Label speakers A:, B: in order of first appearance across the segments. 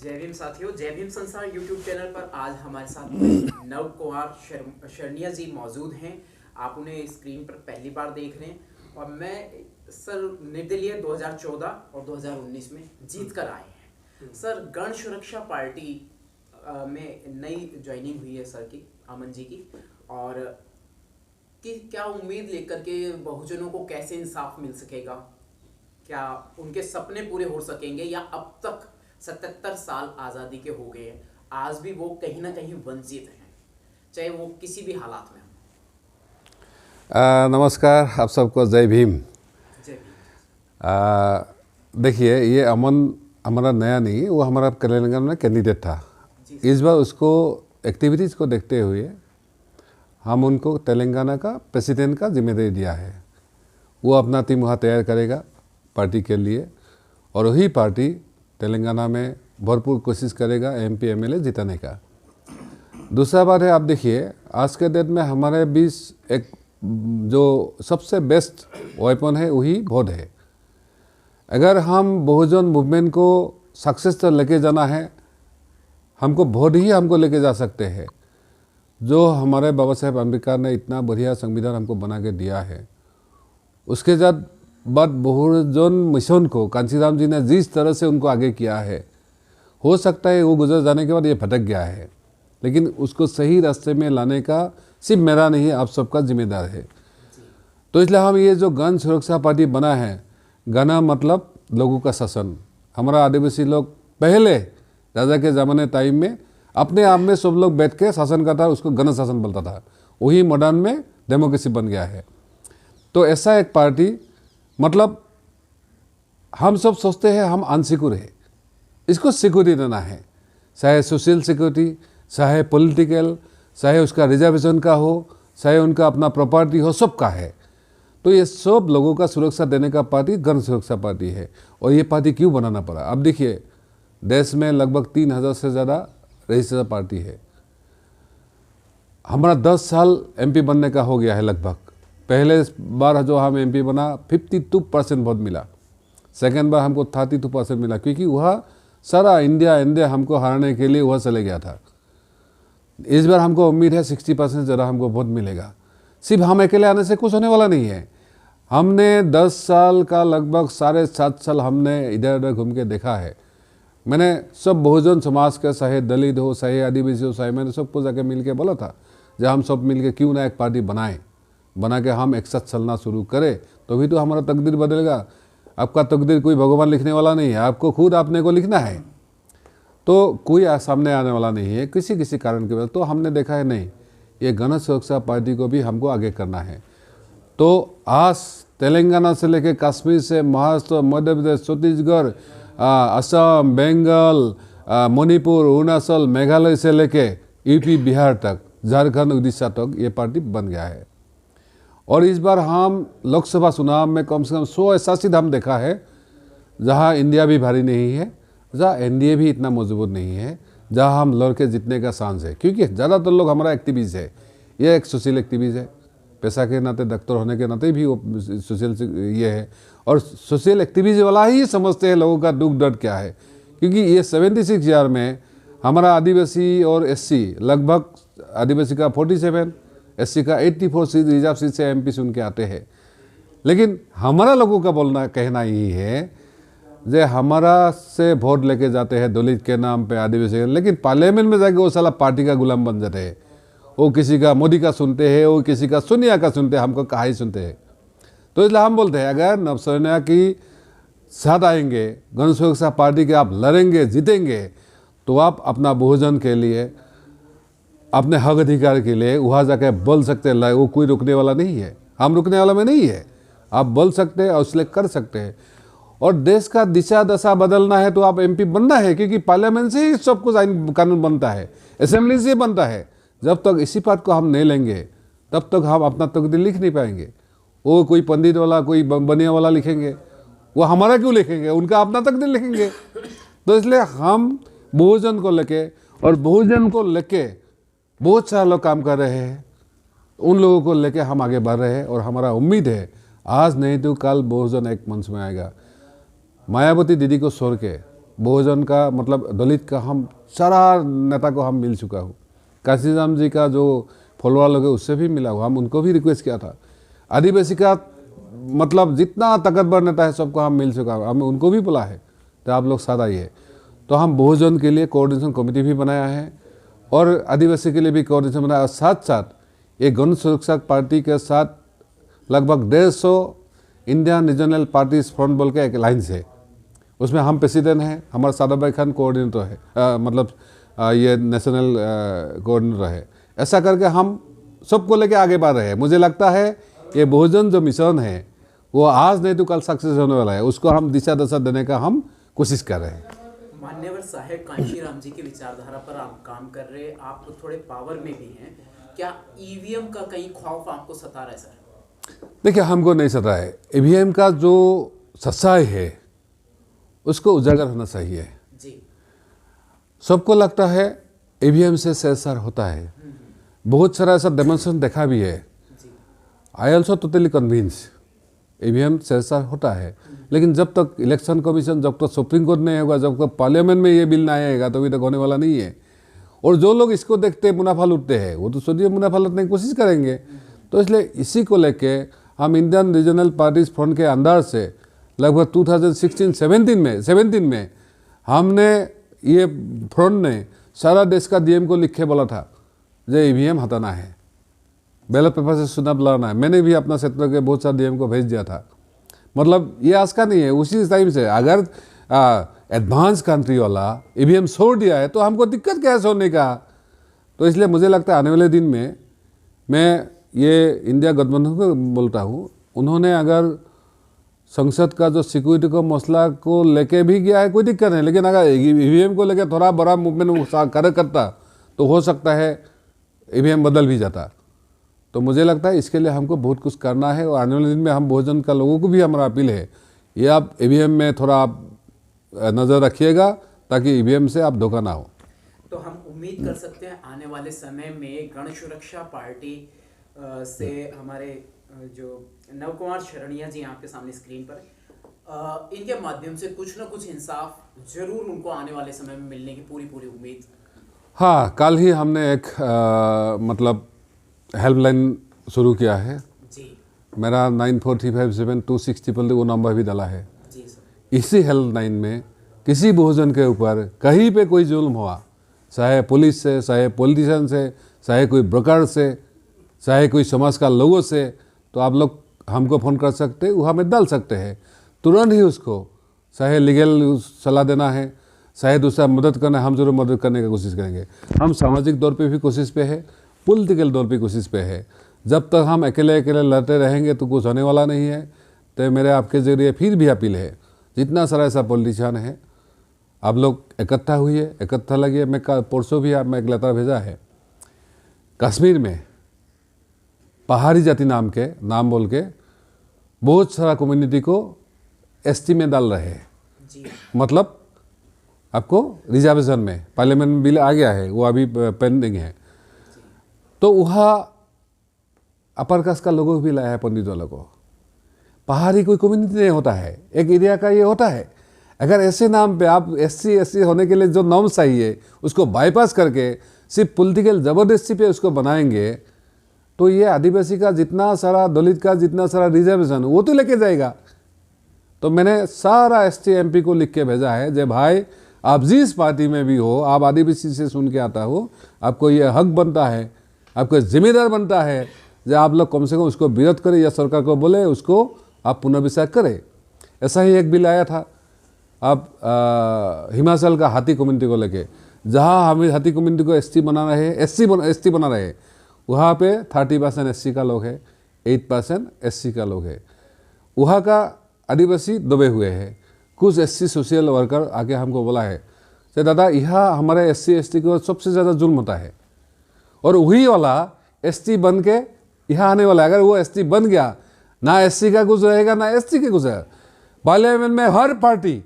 A: जय भीम साथियों, जय भीम संसार यूट्यूब चैनल पर आज हमारे साथ नव कुमार शर्निया जी मौजूद हैं। आप उन्हें स्क्रीन पर पहली बार देख रहे हैं और मैं सर निर्दलीय 2014 और 2019 में जीत कर आए हैं। सर गण सुरक्षा पार्टी में नई ज्वाइनिंग हुई है सर की, अमन जी की, और कि क्या उम्मीद लेकर के बहुजनों को कैसे इंसाफ मिल सकेगा, क्या उनके सपने पूरे हो सकेंगे, या अब तक 77 साल आज़ादी के हो गए हैं, आज भी वो कहीं ना कहीं वंचित हैं, चाहे वो किसी भी हालात में हो।
B: नमस्कार, आप सबको जय भीम।
A: जय भीम।
B: देखिए, ये अमन हमारा नया नहीं, वो हमारा तेलंगाना में कैंडिडेट था। इस बार उसको एक्टिविटीज़ को देखते हुए हम उनको तेलंगाना का प्रेसिडेंट का जिम्मेदारी दिया है। वो अपना टीम वहाँ तैयार करेगा पार्टी के लिए, और वही पार्टी तेलंगाना में भरपूर कोशिश करेगा एमपी एमएलए जिताने का। दूसरा बात है, आप देखिए आज के डेट में हमारे बीच एक जो सबसे बेस्ट वेपन है वही वोट है। अगर हम बहुजन मूवमेंट को सक्सेस तक लेके जाना है, हमको वोट ही हमको लेके जा सकते हैं। जो हमारे बाबा साहेब अम्बेडकर ने इतना बढ़िया संविधान हमको बना के दिया है, उसके बाद बहुजन मिशन को कांशीराम जी ने जिस तरह से उनको आगे किया है, हो सकता है वो गुजर जाने के बाद ये भटक गया है, लेकिन उसको सही रास्ते में लाने का सिर्फ मेरा नहीं, आप सबका जिम्मेदार है। तो इसलिए हम ये जो गण सुरक्षा पार्टी बना है, गण मतलब लोगों का शासन। हमारा आदिवासी लोग पहले राजा के ज़माने टाइम में अपने आप में सब लोग बैठ के शासन करता, उसको गण शासन बोलता था। वही मॉडर्न में डेमोक्रेसी बन गया है। तो ऐसा एक पार्टी, मतलब हम सब सोचते हैं हम अनसिक्योर है, इसको सिक्योरिटी देना है, चाहे सोशल सिक्योरिटी, चाहे पॉलिटिकल, चाहे उसका रिजर्वेशन का हो, चाहे उनका अपना प्रॉपर्टी हो, सबका है। तो ये सब लोगों का सुरक्षा देने का पार्टी गण सुरक्षा पार्टी है। और ये पार्टी क्यों बनाना पड़ा? अब देखिए, देश में लगभग 3000 से ज़्यादा रजिस्टर्ड पार्टी है। हमारा 10 साल एमपी बनने का हो गया है लगभग। पहले बार जो हम एमपी बना 52% वोट मिला, सेकेंड बार हमको 32% मिला, क्योंकि वह सारा इंडिया हमको हराने के लिए वह चले गया था। इस बार हमको उम्मीद है 60% ज़्यादा हमको वोट मिलेगा। सिर्फ हम अकेले आने से कुछ होने वाला नहीं है। हमने 10 साल का लगभग 7.5 साल हमने इधर उधर घूम के देखा है। मैंने सब बहुजन समाज के, चाहे दलित हो, चाहे आदिवासी हो, चाहे, मैंने सबको जाके मिल के बोला था, जब हम सब मिल के क्यों ना एक पार्टी बना के हम एक साथ चलना शुरू करें, तो भी तो हमारा तकदीर बदलेगा। आपका तकदीर कोई भगवान लिखने वाला नहीं है, आपको खुद अपने को लिखना है। तो कोई सामने आने वाला नहीं है किसी कारण की वजह। तो हमने देखा है नहीं, ये गण सुरक्षा पार्टी को भी हमको आगे करना है। तो आज तेलंगाना से लेकर कश्मीर से महाराष्ट्र, मध्य प्रदेश, छत्तीसगढ़, असम, बंगाल, मणिपुर, अरुणाचल, मेघालय से लेके यूपी, बिहार तक, झारखंड, उड़ीसा तक ये पार्टी बन गया है। और इस बार हम लोकसभा चुनाव में कम से कम 100 ऐसा सीट हम देखा है जहां इंडिया भी भारी नहीं है, जहां एनडीए भी इतना मजबूत नहीं है, जहां हम लड़ के जीतने का चांस है। क्योंकि ज़्यादातर लोग हमारा एक्टिविस्ट है, ये एक सोशल एक्टिविस्ट है, पेशा के नाते, डॉक्टर होने के नाते भी वो सोशल ये है। और सोशल एक्टिविस्ट वाला ही समझते हैं लोगों का दुख दर्द क्या है। क्योंकि ये 76 ईयर में हमारा आदिवासी और एससी, लगभग आदिवासी का 47, एससी का 84 सीट रिजर्व सीट से एमपी चुन के आते हैं। लेकिन हमारा लोगों का बोलना कहना यही है, जो हमारा से वोट लेके जाते हैं दलित के नाम पे, आदिवासी, लेकिन पार्लियामेंट में जाके वो साला पार्टी का गुलाम बन जाते हैं। वो किसी का मोदी का सुनते हैं, वो किसी का सोनिया का सुनते हैं, हमको कहा ही सुनते हैं। तो इसलिए हम बोलते हैं, अगर नवसेना की साथ आएंगे, गण सुरक्षा पार्टी के आप लड़ेंगे, जीतेंगे, तो आप अपना बहुजन के लिए, अपने हक अधिकार के लिए वहाँ जाके बोल सकते हैं। वो कोई रुकने वाला नहीं है, हम रुकने वाला में नहीं है। आप बोल सकते हैं और इसलिए कर सकते हैं। और देश का दिशा दशा बदलना है तो आप एमपी बनना है, क्योंकि पार्लियामेंट से ही सब कुछ आइन कानून बनता है, असेंबली से बनता है। जब तक इसी बात को हम नहीं लेंगे, तब तक हम अपना तकदीर लिख नहीं पाएंगे। वो कोई पंडित वाला, कोई बनिया वाला लिखेंगे, वो हमारा क्यों लिखेंगे, उनका अपना तकदीर लिखेंगे। तो इसलिए हम बहुजन को लेके, और बहुजन को लेके बहुत सारे लोग काम कर रहे हैं, उन लोगों को लेके हम आगे बढ़ रहे हैं। और हमारा उम्मीद है आज नहीं तो कल बहुजन एक मंच में आएगा। मायावती दीदी को छोड़ के बहुजन का मतलब दलित का हम सारा नेता को हम मिल चुका हूँ। काशी राम जी का जो फॉलोअर लोग है उससे भी मिला हुआ, हम उनको भी रिक्वेस्ट किया था। आदिवासी का मतलब जितना ताकतवर नेता है सबको हम मिल चुका हूँ, हम उनको भी बुला है तो आप लोग साथ आइए। तो हम बहुजन के लिए कोऑर्डिनेशन कमेटी भी बनाया है और आदिवासी के लिए भी कोऑर्डिनेशन बनाया। साथ साथ ये गण सुरक्षा पार्टी के साथ लगभग 150 इंडियन रीजनल पार्टीज फ्रंट बोल के एक लाइन्स है, उसमें हम प्रेसिडेंट हैं, हमारा सादा भाई खान कोऑर्डिनेटर है, ये नेशनल कोऑर्डिनेटर है। ऐसा करके हम सबको लेके आगे बढ़ रहे हैं। मुझे लगता है ये बहुजन जो मिशन है वो आज नहीं तो कल सक्सेस होने वाला है, उसको हम दिशा दशा देने का हम कोशिश कर रहे हैं।
A: मान्यवर साहेब कांशी राम जी की विचारधारा पर आप काम कर रहे हैं, आप थोड़े पावर में भी हैं, क्या ईवीएम का कहीं खौफ आपको सता रहा है सर?
B: देखिए, हमको नहीं सता है। ईवीएम का जो सच्चाई है उसको उजागर होना चाहिए
A: जी।
B: सबको लगता है ईवीएम से छेड़छाड़ होता है, बहुत सारा ऐसा डेमोन्स्ट्रेशन देखा भी है। I also totally convince EVM छेड़छाड़ होता है, लेकिन जब तक इलेक्शन कमीशन, जब तक सुप्रीम कोर्ट नहीं होगा, जब तक पार्लियामेंट में ये बिल नहीं आएगा तो अभी तक होने वाला नहीं है। और जो लोग इसको देखते मुनाफा लूटते हैं वो तो सोचिए मुनाफा लूटने की कोशिश करेंगे। तो इसलिए इसी को लेके हम इंडियन रीजनल पार्टीज फ्रंट के अंदर से लगभग 2016-17 में हमने ये फ्रंट ने सारा देश का डीएम को लिख के बोला था जो ईवीएम हटाना है, बैलेट पेपर से चुनाव लड़ना है। मैंने भी अपना क्षेत्र के बहुत सारे डीएम को भेज दिया था। मतलब ये आज का नहीं है, उसी टाइम से अगर एडवांस कंट्री वाला ईवीएम छोड़ दिया है तो हमको दिक्कत क्या है छोड़ने का। तो इसलिए मुझे लगता है आने वाले दिन में मैं ये इंडिया गठबंधन को बोलता हूँ, उन्होंने अगर संसद का जो सिक्योरिटी को मसला को लेके भी गया है कोई दिक्कत नहीं, लेकिन अगर ईवीएम को लेकर थोड़ा बड़ा मूवमेंट कार्य करता तो हो सकता है ईवीएम बदल भी जाता। तो मुझे लगता है इसके लिए हमको बहुत कुछ करना है और आने वाले दिन में हम बहुजन का लोगों को भी हमारा अपील है, ये आप ईवीएम में थोड़ा आप नज़र रखिएगा ताकि ईवीएम से आप धोखा ना हो।
A: तो हम उम्मीद कर सकते हैं आने वाले समय में गण सुरक्षा पार्टी से हमारे जो नव कुमार शरणिया जी आपके सामने स्क्रीन पर, इनके माध्यम से कुछ ना कुछ इंसाफ जरूर उनको आने वाले समय में मिलने की पूरी उम्मीद।
B: हाँ, कल ही हमने एक मतलब हेल्पलाइन शुरू किया है
A: जी।
B: मेरा 94357260 वो नंबर भी डाला है
A: जी सर।
B: इसी हेल्पलाइन में किसी बहुजन के ऊपर कहीं पे कोई जुल्म हुआ, चाहे पुलिस से, चाहे पॉलिटिशियन से, चाहे कोई ब्रोकर से, चाहे कोई समाज का लोगों से, तो आप लोग हमको फ़ोन कर सकते हैं, वो हमें डाल सकते हैं तुरंत ही उसको, चाहे लीगल सलाह देना है, चाहे दूसरा मदद करना है, हम जरूर मदद करने की कोशिश करेंगे। हम सामाजिक तौर पे भी कोशिश पे है, पॉलिटिकल तौर पे कोशिश पे है। जब तक हम अकेले लड़ते रहेंगे तो कुछ होने वाला नहीं है। तो मेरे आपके जरिए फिर भी अपील है, जितना सारा ऐसा पॉलिटिशियन है आप लोग इकट्ठा हुई, इकट्ठा लगिए। मैं परसों भी मैं एक लेटर भेजा है, कश्मीर में पहाड़ी जाति नाम बोल के बहुत सारा कम्युनिटी को एसटी में डाल रहे हैं। मतलब आपको रिजर्वेशन में पार्लियामेंट में बिल आ गया है, वो अभी पेंडिंग है। तो वहाँ अपर कास्ट का लोगों को भी लाया है, पंडित वालों को। पहाड़ी कोई कम्युनिटी नहीं होता है, एक एरिया का ये होता है। अगर ऐसे नाम पे आप एससी होने के लिए जो नॉर्म चाहिए उसको बाईपास करके सिर्फ पॉलिटिकल ज़बरदस्ती पे उसको बनाएंगे तो ये आदिवासी का जितना सारा, दलित का जितना सारा रिजर्वेशन वो तो लेके जाएगा। तो मैंने सारा एसटी एमपी को लिख के भेजा है, जे भाई आप जिस पार्टी में भी हो, आप आदिवासी से सुन के आता हो, आपको ये हक बनता है, आपको जिम्मेदार बनता है जो आप लोग कम से कम उसको विरोध करें या सरकार को बोले उसको आप पुनर्विचार करें। ऐसा ही एक बिल आया था अब हिमाचल का हाथी कम्युनिटी को लेके, जहाँ हम हाथी कम्युनिटी को एसटी बना रहे हैं, एसटी बना रहे हैं, वहाँ पे 30% एससी का लोग है, 8% एससी का लोग है। वहाँ का आदिवासी दबे हुए हैं। कुछ एससी सोशल वर्कर आके हमको बोला है कि दादा यहाँ हमारे एससी एसटी को सबसे ज़्यादा जुल्म होता है, और वही वाला एसटी बन के यहाँ आने वाला है। अगर वो एसटी बन गया, ना एससी का कुछ रहेगा ना एसटी का कुछ रहेगा। पार्लियामेंट में हर पार्टी,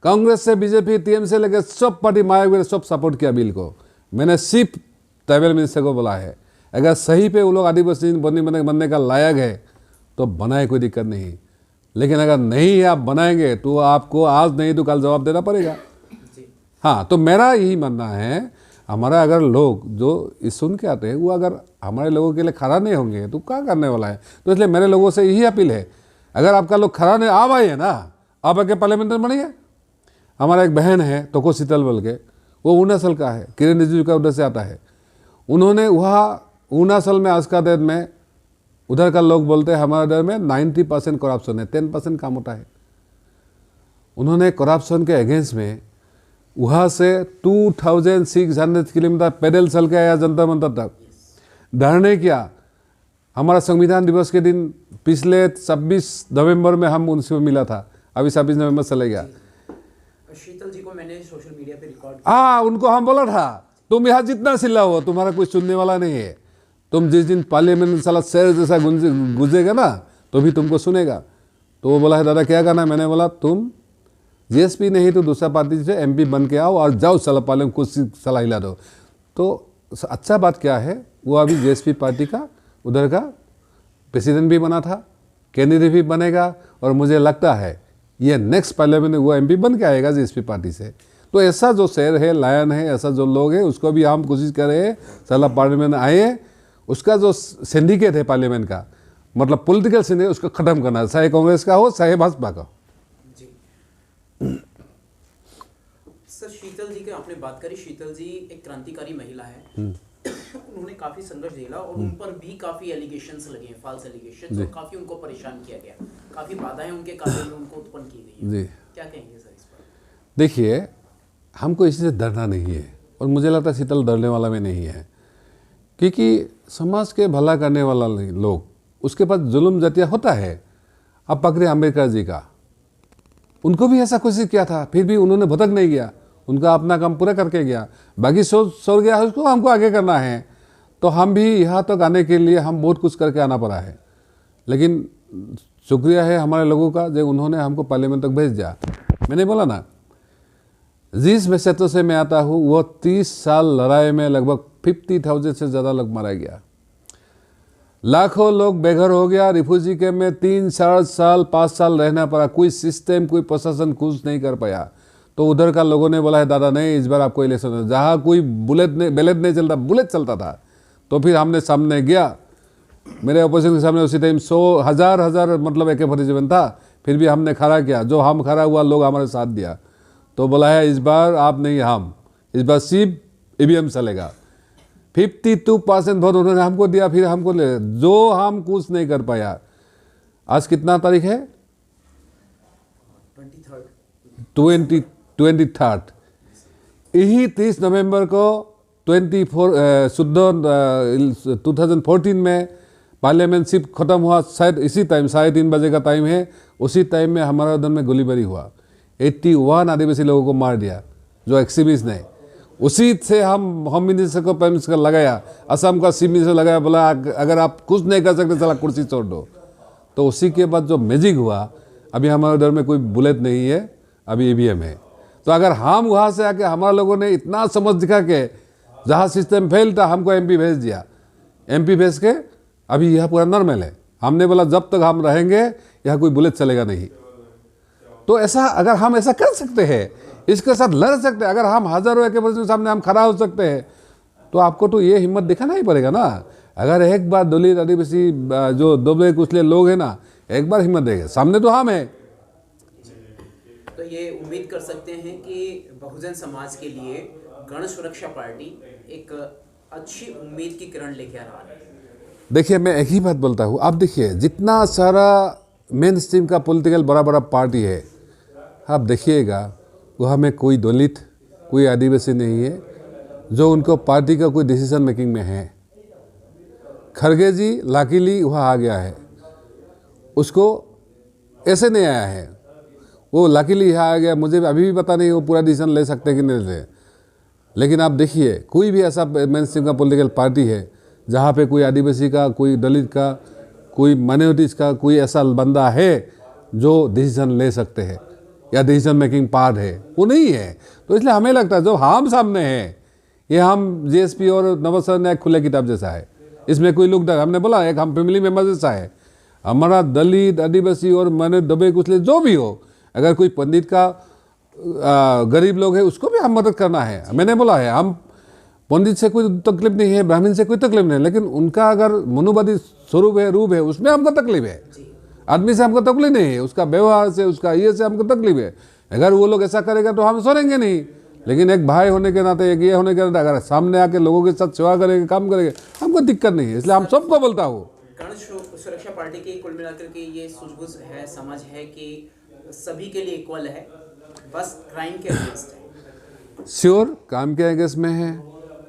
B: कांग्रेस से बीजेपी टीएमसी से लेकर सब पार्टी, मायावती सब सपोर्ट किया बिल को। मैंने सिर्फ ट्राइबल मिनिस्टर को बोला है अगर सही पे वो लोग आदिवासी बनने का लायक है तो बनाए, कोई दिक्कत नहीं। लेकिन अगर नहीं आप बनाएंगे तो आपको आज नहीं तो कल जवाब देना पड़ेगा। हाँ, तो मेरा यही मानना है, हमारा अगर लोग जो इस सुन के आते हैं वो अगर हमारे लोगों के लिए खड़ा नहीं होंगे तो क्या करने वाला है। तो इसलिए मेरे लोगों से यही अपील है, अगर आपका लोग खड़ा नहीं आप आइए ना, आप आके पार्लियामेंट बनिए। हमारा एक बहन है तोको शीतल बोल के, वो अरुणाचल का है, किरण रिजिजू का उधर से आता है। उन्होंने वहाँ अरुणाचल में आज का डेट में उधर का लोग बोलते हैं हमारे उधर में 90% करप्शन है, 10% काम होता है। उन्होंने करप्शन के अगेंस्ट में वहाँ से 2600 किलोमीटर पैदल चल के आया जनता मंतर तक, धरने किया। हमारा संविधान दिवस के दिन पिछले 26 नवंबर में हम उनसे मिला था, अभी 26 नवंबर चले गया।
A: शीतल जी को मैंने सोशल मीडिया पे रिकॉर्ड,
B: हाँ, उनको हम बोला था तुम यहाँ जितना चिल्लाओ तुम्हारा कोई सुनने वाला नहीं है। तुम जिस दिन पार्लियामेंट में साला शेर जैसा गुंजेगा ना तो भी तुमको सुनेगा। तो वो बोला है दादा क्या करना है। मैंने बोला तुम जीएसपी नहीं तो दूसरा पार्टी से एमपी बन के आओ और जाओ साला पार्लियामेंट कुछ सलाह हिला दो। तो अच्छा बात क्या है, वो अभी जीएसपी पार्टी का उधर का प्रेसिडेंट भी बना था, कैंडिडेट भी बनेगा, और मुझे लगता है ये नेक्स्ट पार्लियामेंट में वो एमपी बन के आएगा जीएसपी पार्टी से। तो ऐसा जो शेर है, लायन है, ऐसा जो लोग है उसको भी हम कोशिश कर रहे हैं साला पार्लियामेंट आए। उसका जो सिंडिकेट है पार्लियामेंट का, मतलब पॉलिटिकल सिंडिकेट, उसको खत्म करना है, चाहे कांग्रेस का हो चाहे भाजपा का।
A: जी सर, शीतल जी की आपने बात करी। शीतल जी एक क्रांतिकारी महिला है, उन्होंने काफी संघर्ष झेला और उन पर भी काफी एलिगेशंस लगे हैं, फॉल्स एलिगेशंस, और काफी उनको परेशान किया गया, काफी बाधाएं उनके कार्य में उनको उत्पन्न की गई
B: जी,
A: क्या कहेंगे सर इस पर?
B: देखिए, हमको इसी से डरना नहीं है, और मुझे लगता है शीतल डरने वाला में नहीं है, क्योंकि समाज के भला करने वाला लोग, उसके पास जुल्म जतिया होता है। अब पकड़े अम्बेडकर जी का, उनको भी ऐसा कोशिश किया था, फिर भी उन्होंने भटक नहीं गया, उनका अपना काम पूरा करके गया। बाकी सो गया है, उसको हमको आगे करना है। तो हम भी यहाँ तक आने के लिए हम बहुत कुछ करके आना पड़ा है, लेकिन शुक्रिया है हमारे लोगों का जो उन्होंने हमको पार्लियामेंट तक भेज दिया। मैंने बोला ना, जिस क्षेत्र से मैं आता हूँ वो 30 साल लड़ाई में लगभग 50,000 से ज़्यादा लोग मारा गया, लाखों लोग बेघर हो गया, रिफ्यूजी कैंप में 3, 4 साल 5 साल रहना पड़ा, कोई सिस्टम कोई प्रशासन कुछ नहीं कर पाया। तो उधर का लोगों ने बोला है दादा नहीं इस बार आपको इलेक्शन, जहाँ कोई बैलेट नहीं चलता, बुलेट चलता था। तो फिर हमने सामने गया, मेरे अपोजिशन के सामने उसी टाइम 100 हजार मतलब AK-47 था, फिर भी हमने खड़ा किया, जो हम खड़ा हुआ लोग हमारे साथ दिया। तो बोला है इस बार आप नहीं हम, इस बार सिर्फ ईवीएम चलेगा। 52% वोट उन्होंने हमको दिया, फिर हमको ले, जो हम कुछ नहीं कर पाया। आज कितना तारीख है? 23rd। यही 30 नवंबर को 2014 में पार्लियामेंट शिफ्ट खत्म हुआ, शायद इसी टाइम 3:30 बजे का टाइम है, उसी टाइम में हमारा उधर में गोलीबारी हुआ, 81 आदिवासी लोगों को मार दिया जो एक्सट्रीमिस्ट ने। उसी से हम होम मिनिस्टर को प्राइम मिनिस्टर लगाया, असम का चीफ मिनिस्टर लगाया, बोला अगर आप कुछ नहीं कर सकते चला कुर्सी छोड़ दो। तो उसी के बाद जो मैजिक हुआ, अभी हमारे उधर में कोई बुलेट नहीं है, अभी ईवीएम है। तो अगर हम वहाँ से आके हमारे लोगों ने इतना समझ दिखा के जहाँ सिस्टम फेल था हमको एमपी भेज दिया, एमपी भेज के अभी यह पूरा नॉर्मल है। हमने बोला जब तक हम रहेंगे यहाँ कोई बुलेट चलेगा नहीं। तो ऐसा अगर हम ऐसा कर सकते हैं, इसके साथ लड़ सकते हैं, अगर हम हजारों के सामने हम खड़ा हो सकते हैं, तो आपको तो ये हिम्मत दिखाना ही पड़ेगा ना। अगर एक बार दलित आदिवासी जो दुबले कुचले लोग हैं ना, एक बार हिम्मत देंगे, सामने तो हम है।
A: तो ये उम्मीद कर सकते हैं कि बहुजन समाज के लिए गण सुरक्षा पार्टी एक अच्छी उम्मीद की किरण लेके आ रहा है।
B: देखिए, मैं एक ही बात बोलता हूँ, आप देखिए जितना सारा मेन स्ट्रीम का पॉलिटिकल बड़ा बड़ा पार्टी है, आप देखिएगा वहाँ में कोई दलित कोई आदिवासी नहीं है जो उनको पार्टी का कोई डिसीजन मेकिंग में है। खड़गे जी लाकीली वहाँ आ गया है, उसको ऐसे नहीं आया है, वो लाकीली यहाँ आ गया। मुझे अभी भी पता नहीं वो पूरा डिसीजन ले सकते कि नहीं ले, लेकिन आप देखिए कोई भी ऐसा मेन स्ट्रीम का पॉलिटिकल पार्टी है जहाँ पे कोई आदिवासी का, कोई दलित का, कोई माइनॉरिटीज़ का कोई ऐसा बंदा है जो डिसीजन ले सकते हैं या डिसीजन मेकिंग पार्ट है, वो नहीं है। तो इसलिए हमें लगता है जो हम सामने हैं, ये हम जीएसपी और नवसर ने एक खुले किताब जैसा है, इसमें कोई लुक हमने बोला एक हम फैमिली मेम्बर जैसा है। हमारा दलित, आदिवासी और मैंने दबे कुचले जो भी हो, अगर कोई पंडित का गरीब लोग है उसको भी हम मदद करना है। मैंने बोला है हम पंडित से कोई तकलीफ नहीं है, ब्राह्मण से कोई तकलीफ नहीं है, लेकिन उनका अगर मनुवादी स्वरूप है, रूप है, उसमें हमको तकलीफ है। आदमी से हमको तकलीफ नहीं है, उसका व्यवहार से, उसका ये से हमको तकलीफ है। अगर वो लोग ऐसा करेगा तो हम सहेंगे नहीं, लेकिन एक भाई होने के नाते, एक ये होने के नाते अगर सामने आके लोगों के साथ सेवा करेंगे, काम करेंगे, हमको दिक्कत नहीं है। इसलिए हम सबको बोलता हूँ,
A: गण सुरक्षा पार्टी की कुल मिलाकर के ये सूझबूझ है, समझ है कि सभी के लिए इक्वल है, बस क्राइम के अगेंस्ट है।
B: श्योर काम के अगेंस्ट में है,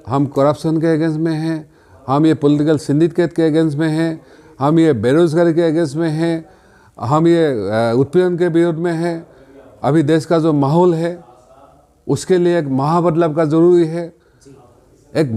B: हम करप्शन के अगेंस्ट में हैं, हम ये पॉलिटिकल सिंडिकेट के अगेंस्ट में हैं, हम ये बेरोजगारी के अगेंस्ट में हैं, हम ये उत्पीड़न के विरोध में हैं। अभी देश का जो माहौल है उसके लिए एक महाबदलाव का जरूरी है। एक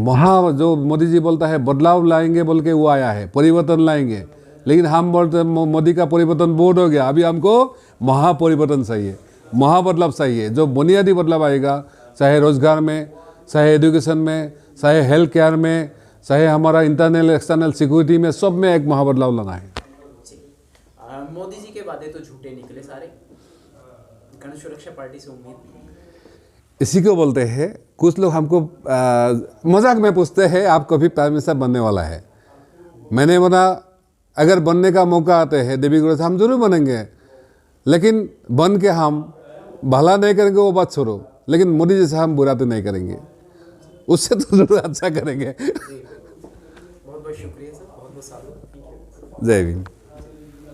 B: जो मोदी जी बोलता है बदलाव लाएंगे बोल के वो आया है, परिवर्तन लाएंगे, लेकिन हम बोलते हैं मोदी का परिवर्तन बहुत हो गया, अभी हमको महापरिवर्तन चाहिए, महाबदलाव चाहिए। जो बुनियादी बदलाव आएगा, चाहे रोजगार में, चाहे एजुकेशन में, चाहे हेल्थ केयर में, चाहे हमारा इंटरनल एक्सटर्नल सिक्योरिटी में, सब में एक महाबदलाव लाना है।
A: मोदी जी के वादे तो झूठे निकले सारे, गण सुरक्षा पार्टी से उम्मीद नहीं।
B: इसी को बोलते हैं, कुछ लोग हमको मजाक में पूछते हैं आप कभी प्राइम मिनिस्टर बनने वाला है। मैंने बोला अगर बनने का मौका आते हैं देवीगुरु से हम जरूर बनेंगे, लेकिन बन के हम भला नहीं करेंगे वो बात छोड़ो, लेकिन मोदी जैसा हम बुरा तो नहीं करेंगे, उससे तो जरूर अच्छा करेंगे।
A: बहुत बहुत शुक्रिया सर, बहुत बहुत साधु।
B: जय भीम।